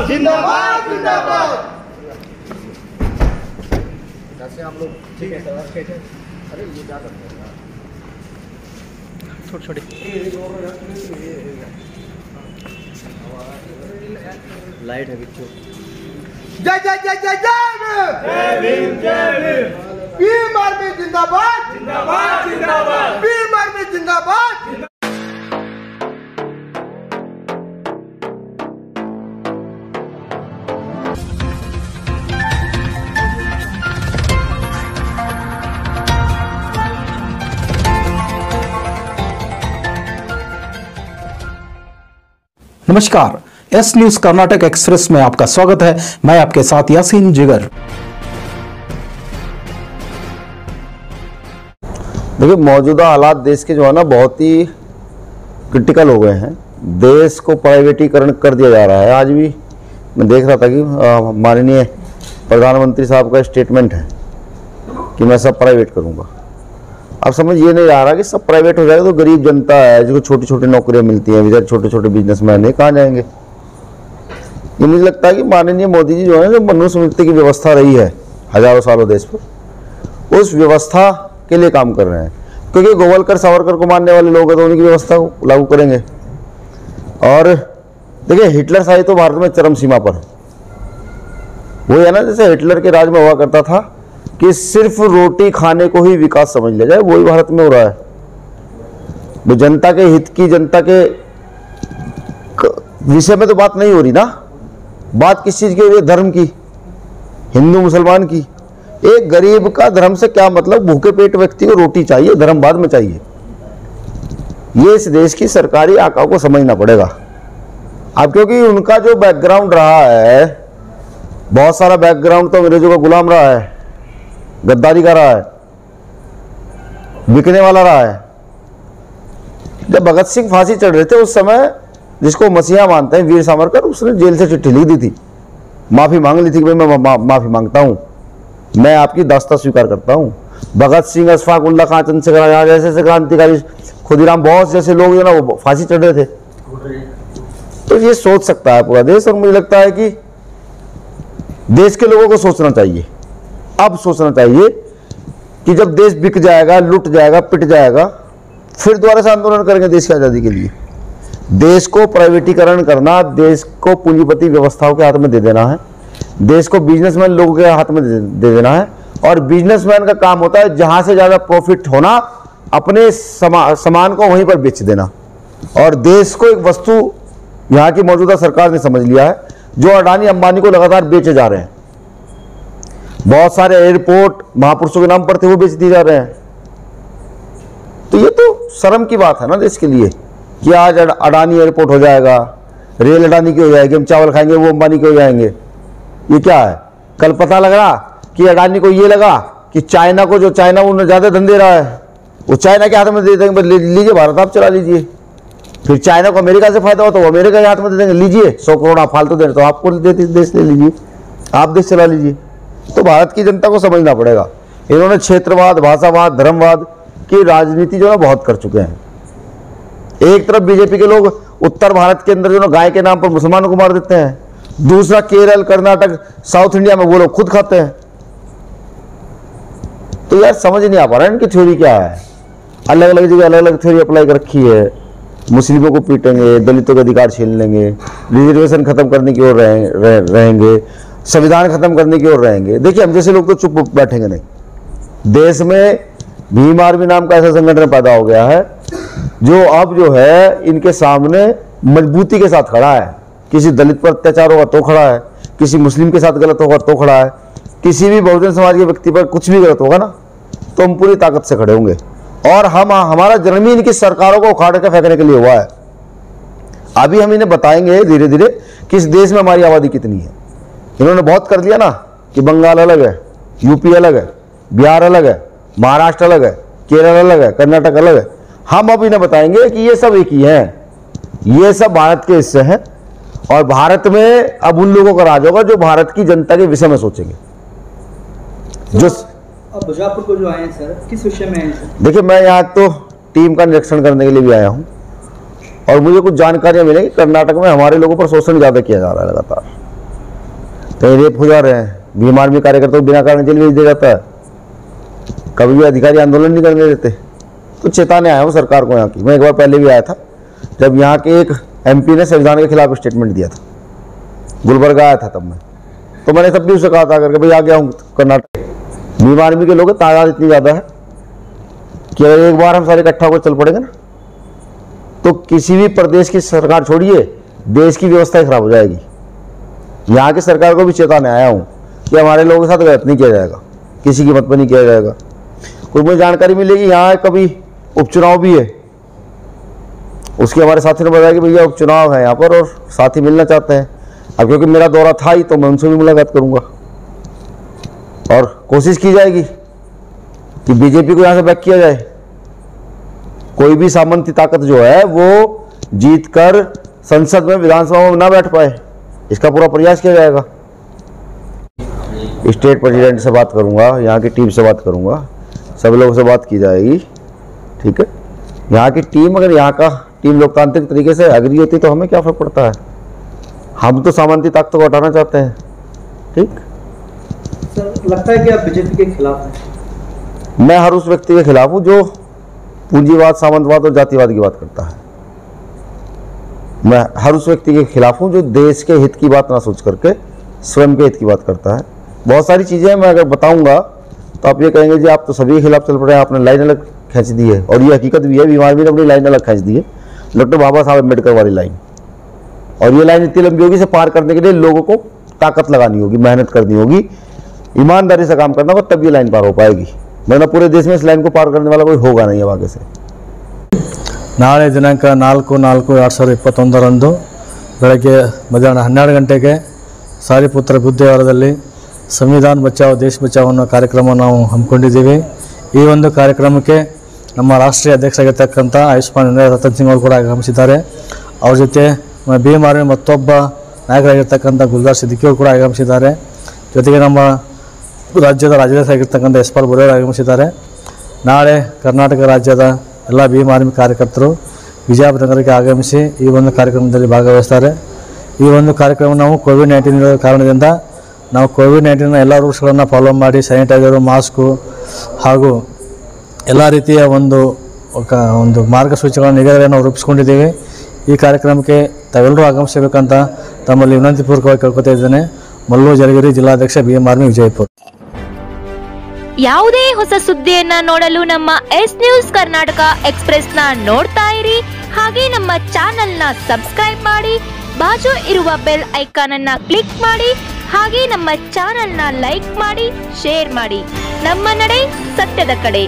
जिंदाबाद जिंदाबाद। कैसे आप लोग ठीक है सर? अरे ये क्या करते हैं यार, छोटे छोटे लाइट है बिच्चू। जय जय जय जय जय भीम जय भीम। भीम आर्मी जिंदाबाद जिंदाबाद जिंदाबाद। भीम आर्मी जिंदाबाद। नमस्कार, एस न्यूज कर्नाटक एक्सप्रेस में आपका स्वागत है। मैं आपके साथ यासीन जिगर। देखिए, मौजूदा हालात देश के जो है ना बहुत ही क्रिटिकल हो गए हैं। देश को प्राइवेटीकरण कर दिया जा रहा है। आज भी मैं देख रहा था कि माननीय प्रधानमंत्री साहब का स्टेटमेंट है कि मैं सब प्राइवेट करूंगा। अब समझ ये नहीं आ रहा कि सब प्राइवेट हो जाएगा तो गरीब जनता है जिसको छोटी छोटी नौकरियां मिलती हैं, बेचारे छोटे छोटे बिजनेसमैन है, कहाँ जाएंगे? ये मुझे लगता है कि माननीय मोदी जी जो है जो मनुस्मृति की व्यवस्था रही है हजारों सालों देश पर, उस व्यवस्था के लिए काम कर रहे हैं। क्योंकि गोवलकर सावरकर को मानने वाले लोग हैं तो उनकी व्यवस्था को लागू करेंगे। और देखिए, हिटलर शाही तो भारत में चरम सीमा पर है। वो है ना, जैसे हिटलर के राज में हुआ करता था कि सिर्फ रोटी खाने को ही विकास समझ लिया जाए, वही भारत में हो रहा है। वो जनता के हित की, जनता के विषय में तो बात नहीं हो रही ना। बात किस चीज की हो रही है? धर्म की, हिंदू मुसलमान की। एक गरीब का धर्म से क्या मतलब? भूखे पेट व्यक्ति को रोटी चाहिए, धर्म बाद में चाहिए। ये इस देश की सरकारी आकाओं को समझना पड़ेगा। अब क्योंकि उनका जो बैकग्राउंड रहा है, बहुत सारा बैकग्राउंड तो अंग्रेजों का गुलाम रहा है, गद्दारी का रहा है, बिकने वाला रहा है। जब भगत सिंह फांसी चढ़ रहे थे उस समय, जिसको मसीहा मानते हैं वीर सावरकर, उसने जेल से चिट्ठी लिख दी थी, माफी मांग ली थी कि भाई मैं माफी मांगता हूं, मैं आपकी दास्ता स्वीकार करता हूं। भगत सिंह, अशफाक उल्लाह खां, चंद्रशेखर आजाद जैसे क्रांतिकारी, खुदीराम बोस जैसे लोग जो ना वो फांसी चढ़ रहे थे। तो ये सोच सकता है पूरा देश। और मुझे लगता है कि देश के लोगों को सोचना चाहिए, अब सोचना चाहिए कि जब देश बिक जाएगा, लुट जाएगा, पिट जाएगा, फिर दोबारा से आंदोलन करेंगे देश की आज़ादी के लिए। देश को प्राइवेटीकरण करना, देश को पूंजीपति व्यवस्थाओं के हाथ में दे देना है, देश को बिजनेसमैन लोगों के हाथ में दे देना है। और बिजनेसमैन का काम होता है जहां से ज्यादा प्रॉफिट होना, अपने सामान को वहीं पर बेच देना। और देश को एक वस्तु यहाँ की मौजूदा सरकार ने समझ लिया है, जो अडानी अंबानी को लगातार बेचे जा रहे हैं। बहुत सारे एयरपोर्ट महापुरुषों के नाम पर थे, वो बेच दिए जा रहे हैं। तो ये तो शर्म की बात है ना देश के लिए कि आज अडानी एयरपोर्ट हो जाएगा, रेल अडानी की हो जाएगी, हम चावल खाएंगे वो अंबानी के हो जाएंगे। ये क्या है? कल पता लग रहा कि अडानी को ये लगा कि चाइना को, जो चाइना उन्हें ज्यादा धन दे रहा है, वो चाइना के हाथ में दे देंगे, लीजिए भारत आप चला लीजिए। फिर चाइना को अमेरिका से फायदा हो तो वो अमेरिका के हाथ में दे देंगे, लीजिए 100 करोड़ आप फालतू दे रहे तो आपको देश ले लीजिए, आप देश चला लीजिए। तो भारत की जनता को समझना पड़ेगा। इन्होंने क्षेत्रवाद, भाषावाद, धर्मवाद की राजनीति जो है बहुत कर चुके हैं। एक तरफ बीजेपी के लोग उत्तर भारत के अंदर जो है गाय के नाम पर मुसलमानों को मार देते हैं, दूसरा केरल, कर्नाटक, साउथ इंडिया में वो लोग खुद खाते हैं। तो यार समझ नहीं आ पा रहा है इनकी थ्योरी क्या है। अलग अलग जगह अलग अलग थ्योरी अप्लाई कर रखी है। मुस्लिमों को पीटेंगे, दलितों के अधिकार छीन लेंगे, रिजर्वेशन खत्म करने की ओर रहेंगे, संविधान खत्म करने की ओर रहेंगे। देखिए, हम जैसे लोग तो चुप बैठेंगे नहीं। देश में भीम आर्मी नाम का ऐसा संगठन पैदा हो गया है जो अब जो है इनके सामने मजबूती के साथ खड़ा है। किसी दलित पर अत्याचार होगा तो खड़ा है, किसी मुस्लिम के साथ गलत होगा तो खड़ा है, किसी भी बहुजन समाज के व्यक्ति पर कुछ भी गलत होगा ना तो हम पूरी ताकत से खड़े होंगे। और हमारा जन्म ही इनकी सरकारों को उखाड़ के फेंकने के लिए हुआ है। अभी हम इन्हें बताएंगे धीरे धीरे कि इस देश में हमारी आबादी कितनी है। इन्होंने बहुत कर दिया ना कि बंगाल अलग है, यूपी अलग है, बिहार अलग है, महाराष्ट्र अलग है, केरल अलग है, कर्नाटक अलग है। हम अब इन्हें बताएंगे कि ये सब एक ही हैं, ये सब भारत के हिस्से हैं। और भारत में अब उन लोगों का राज होगा जो भारत की जनता के विषय में सोचेंगे। जो अब बीजापुर को जो आए हैं सर, किस विषय में आए हैं सर? देखिए, मैं यहाँ तो टीम का निरीक्षण करने के लिए भी आया हूँ और मुझे कुछ जानकारियां मिली कि कर्नाटक में हमारे लोगों पर शोषण ज़्यादा किया जा रहा है लगातार। कहीं रेप हो जा रहे हैं, भीम आर्मी कार्यकर्ताओं को बिना कारण जेल भेज दिया जाता है, कभी भी अधिकारी आंदोलन नहीं करने देते। तो चेताने आया हूँ सरकार को यहाँ की। मैं एक बार पहले भी आया था जब यहाँ के एक MP ने संविधान के खिलाफ स्टेटमेंट दिया था, गुलबर्गा आया था तब मैं, तो मैंने तब भी उसे कहा था करके भाई आ गया हूँ कर्नाटक। भीम आर्मी के लोग तादाद इतनी ज़्यादा है कि अगर एक बार हम सारे इकट्ठा होकर चल पड़ेंगे ना तो किसी भी प्रदेश की सरकार छोड़िए, देश की व्यवस्था खराब हो जाएगी। यहाँ की सरकार को भी चेताने आया हूँ कि हमारे लोगों के साथ गलत नहीं किया जाएगा, किसी की मत पर नहीं किया जाएगा। कुछ मुझे जानकारी मिलेगी यहाँ कभी उपचुनाव भी है, उसके हमारे साथी ने बताया कि भैया उपचुनाव है यहाँ पर और साथी मिलना चाहते हैं। अब क्योंकि मेरा दौरा था ही तो मैं उनसे भी मुलाकात करूँगा और कोशिश की जाएगी कि बीजेपी को यहाँ से बैक किया जाए। कोई भी सामंती ताकत जो है वो जीतकर संसद में, विधानसभा में ना बैठ पाए, इसका पूरा प्रयास किया जाएगा। स्टेट प्रेसिडेंट से बात करूंगा, यहाँ की टीम से बात करूंगा, सब लोगों से बात की जाएगी, ठीक है। यहाँ की टीम, अगर यहाँ का टीम लोकतांत्रिक तरीके से एग्री होती तो हमें क्या फर्क पड़ता है। हम तो सामंती ताकत को हटाना चाहते हैं, ठीक। सर, लगता है कि आप बीजेपी के खिलाफ हैं? मैं हर उस व्यक्ति के खिलाफ हूँ जो पूंजीवाद, सामंतवाद और जातिवाद की बात करता है। मैं हर उस व्यक्ति के खिलाफ हूँ जो देश के हित की बात ना सोच करके स्वयं के हित की बात करता है। बहुत सारी चीज़ें मैं अगर बताऊंगा तो आप ये कहेंगे जी आप तो सभी के खिलाफ चल पड़े, आपने लाइन अलग खींच दी है। और ये हकीकत भी है, भीम आर्मी ने अपनी लाइन अलग खींच दी है, डॉक्टर बाबा साहब अम्बेडकर वाली लाइन। और ये लाइन इतनी लंबी होगी, इसे पार करने के लिए लोगों को ताकत लगानी होगी, मेहनत करनी होगी, ईमानदारी से काम करना होगा, तब ये लाइन पार हो पाएगी। वरना पूरे देश में इस लाइन को पार करने वाला कोई होगा नहीं अब आगे से। ನಾಳೆ ದಿನಾಂಕ 4/4/2021 ಬೆಳಗ್ಗೆ ಮಧ್ಯಾಹ್ನ 12 ಗಂಟೆಗೆ ಸಾರಿಪುತ್ರ ಬುದ್ಧೇವರದಲ್ಲಿ ಸಂವಿಧಾನ ಬಚಾವ್ ದೇಶ ಬಚಾವ್ ಅನ್ನೋ ಕಾರ್ಯಕ್ರಮವನ್ನು ನಾವು ಹಮ್ಮಿಕೊಂಡಿದ್ದೀವಿ। ಈ ಒಂದು ಕಾರ್ಯಕ್ರಮಕ್ಕೆ ನಮ್ಮ ರಾಷ್ಟ್ರೀಯ ಅಧ್ಯಕ್ಷರಾಗಿರ್ತಕ್ಕಂಥ ಆಯುಷ್ಮಾನ್ ರತನ್ ಸಿಂಗ್ ಅವರು ಕೂಡ ಆಗಮಿಸಿದ್ದಾರೆ। ಅವ್ರ ಜೊತೆ ಭೀಮ್ ಆರ್ಮಿ ಮತ್ತೊಬ್ಬ ನಾಯಕರಾಗಿರ್ತಕ್ಕಂಥ ಗುಲ್ದಾರ್ ಸಿದ್ದಿಕಿ ಅವರು ಕೂಡ ಆಗಮಿಸಿದ್ದಾರೆ। ಜೊತೆಗೆ ನಮ್ಮ ರಾಜ್ಯದ ರಾಜ್ಯಾಧ್ಯಕ್ಷರಾಗಿರ್ತಕ್ಕಂಥ ಎಸ್.ಪಾಲ್ ಬುರೇರ್ ಆಗಮಿಸಿದ್ದಾರೆ। ನಾಳೆ ಕರ್ನಾಟಕ ರಾಜ್ಯದ ಎಲ್ಲ ಭೀಮ್ ಆರ್ಮಿ ಕಾರ್ಯಕರ್ತರು ವಿಜಯಪುರ ನಗರಕ್ಕೆ ಆಗಮಿಸಿ ಈ ಒಂದು ಕಾರ್ಯಕ್ರಮದಲ್ಲಿ ಭಾಗವಹಿಸ್ತಾರೆ। ಈ ಒಂದು ಕಾರ್ಯಕ್ರಮ ನಾವು ಕೋವಿಡ್-19 ಕಾರಣದಿಂದ ನಾವು ಕೋವಿಡ್-19 ಎಲ್ಲ ರೂಲ್ಸ್ಗಳನ್ನು ಫಾಲೋ ಮಾಡಿ ಸ್ಯಾನಿಟೈಸರು, ಮಾಸ್ಕು ಹಾಗೂ ಎಲ್ಲ ರೀತಿಯ ಒಂದು ಮಾರ್ಗಸೂಚಿಗಳನ್ನು ಈಗಾಗಲೇ ನಾವು ರೂಪಿಸ್ಕೊಂಡಿದ್ದೀವಿ। ಈ ಕಾರ್ಯಕ್ರಮಕ್ಕೆ ತಾವೆಲ್ಲರೂ ಆಗಮಿಸಬೇಕಂತ ತಮ್ಮಲ್ಲಿ ವಿನಂತಿಪೂರ್ವಕವಾಗಿ ಕೇಳ್ಕೊತಾ ಇದ್ದೇನೆ। ಮಲ್ಲು ಜಲಗಿರಿ, ಜಿಲ್ಲಾಧ್ಯಕ್ಷ ಭೀಮ್ ಆರ್ಮಿ, ವಿಜಯಪುರ। ಯಾವುದೇ ಹೊಸ ಸುದ್ದಿಯನ್ನ ನೋಡಲು ನಮ್ಮ ಎಸ್ ನ್ಯೂಸ್ ಕರ್ನಾಟಕ ಎಕ್ಸ್‌ಪ್ರೆಸ್ ನ ನೋಡ್ತಾ ಇರಿ, ಹಾಗೆ ನಮ್ಮ ಚಾನೆಲ್ ನ ಸಬ್ಸ್ಕ್ರೈಬ್ ಮಾಡಿ, ಬಾಜು ಇರುವ ಬೆಲ್ ಐಕಾನ್ ಅನ್ನ ಕ್ಲಿಕ್ ಮಾಡಿ, ಹಾಗೆ ನಮ್ಮ ಚಾನೆಲ್ ನ ಲೈಕ್ ಮಾಡಿ, ಶೇರ್ ಮಾಡಿ। ನಮ್ಮ ನಡೆ ಸತ್ಯದ ಕಡೆ।